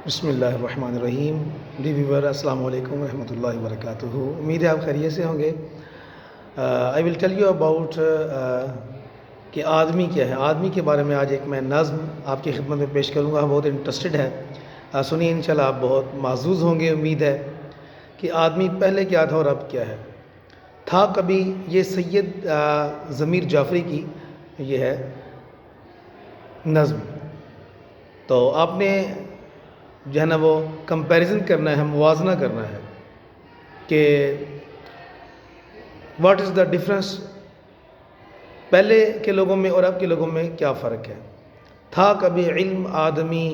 بسم اللہ الرحمن الرحیم. ویور السلام علیکم ورحمۃ اللہ وبرکاتہ. امید ہے آپ خیریت سے ہوں گے. آئی ول ٹیل یو اباؤٹ کہ آدمی کیا ہے. آدمی کے بارے میں آج ایک میں نظم آپ کی خدمت میں پیش کروں گا. بہت انٹرسٹڈ ہے, سنیے انشاءاللہ آپ بہت محظوظ ہوں گے. امید ہے کہ آدمی پہلے کیا تھا اور اب کیا ہے. تھا کبھی, یہ سید ضمیر جعفری کی یہ ہے نظم. تو آپ نے جو ہے نا وہ کمپیریزن کرنا ہے, موازنہ کرنا ہے کہ واٹ از دا ڈفرینس پہلے کے لوگوں میں اور اب کے لوگوں میں کیا فرق ہے. تھا کبھی علم آدمی,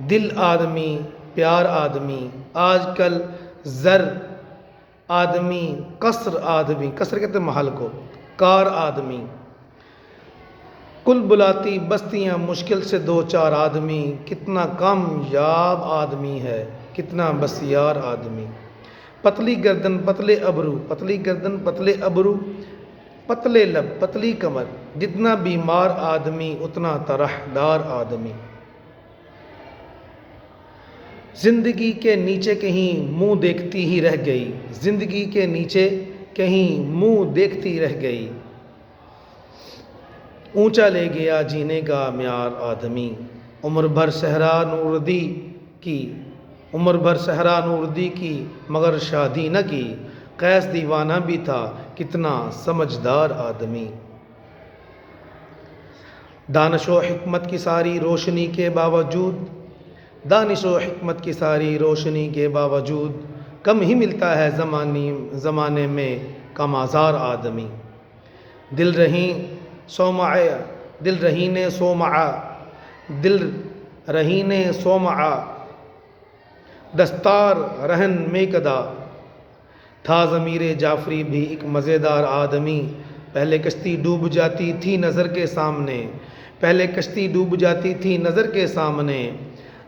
دل آدمی, پیار آدمی, آج کل زر آدمی, قصر آدمی, قصر کہتے ہیں محل کو, کار آدمی, کل بلاتی بستیاں مشکل سے دو چار آدمی, کتنا کامیاب آدمی ہے, کتنا بسیار آدمی. پتلی گردن پتلے ابرو, پتلی گردن پتلے ابرو, پتلے لب پتلی کمر, جتنا بیمار آدمی اتنا طرحدار آدمی. زندگی کے نیچے کہیں منہ دیکھتی ہی رہ گئی, زندگی کے نیچے کہیں منہ دیکھتی رہ گئی. اونچا لے گیا جینے کا معیار آدمی, عمر بھر صحرا نوردی کی, عمر بھر صحرا نوردی کی, مگر شادی نہ کی. قیس دیوانہ بھی تھا, کتنا سمجھدار آدمی. دانش و حکمت کی ساری روشنی کے باوجود, دانش و حکمت کی ساری روشنی کے باوجود, کم ہی ملتا ہے زمانے میں کم آزار آدمی. دل رہین صومعہ دستار رہن میں کدا. تھا ضمیر جعفری بھی ایک مزیدار آدمی. پہلے کشتی ڈوب جاتی تھی نظر کے سامنے, پہلے کشتی ڈوب جاتی تھی نظر کے سامنے.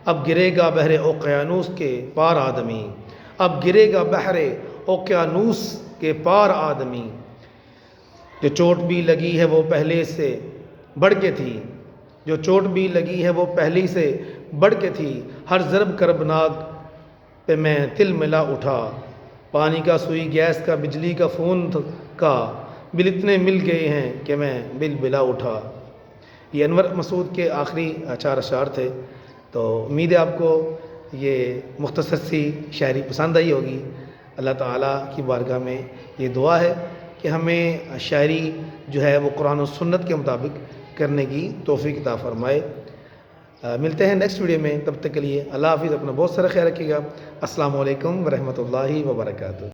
اب گرے گا بحر اوقیانوس کے پار آدمی, اب گرے گا بحر اوقیانوس کے پار آدمی. جو چوٹ بھی لگی ہے وہ پہلے سے بڑھ کے تھی, جو چوٹ بھی لگی ہے وہ پہلی سے بڑھ کے تھی. ہر ضرب کربناک پہ میں تل ملا اٹھا, پانی کا سوئی گیس کا بجلی کا فون کا, بل اتنے مل گئے ہیں کہ میں بل بلا اٹھا. یہ انور مسعود کے آخری 4 اشعار تھے. تو امید ہے آپ کو یہ مختصر سی شاعری پسند آئی ہوگی. اللہ تعالیٰ کی بارگاہ میں یہ دعا ہے کہ ہمیں شاعری جو ہے وہ قرآن و سنت کے مطابق کرنے کی توفیق عطا فرمائے. ملتے ہیں نیکسٹ ویڈیو میں, تب تک کے لیے اللہ حافظ. اپنا بہت سارا خیال رکھیے گا. السلام علیکم ورحمۃ اللہ وبرکاتہ.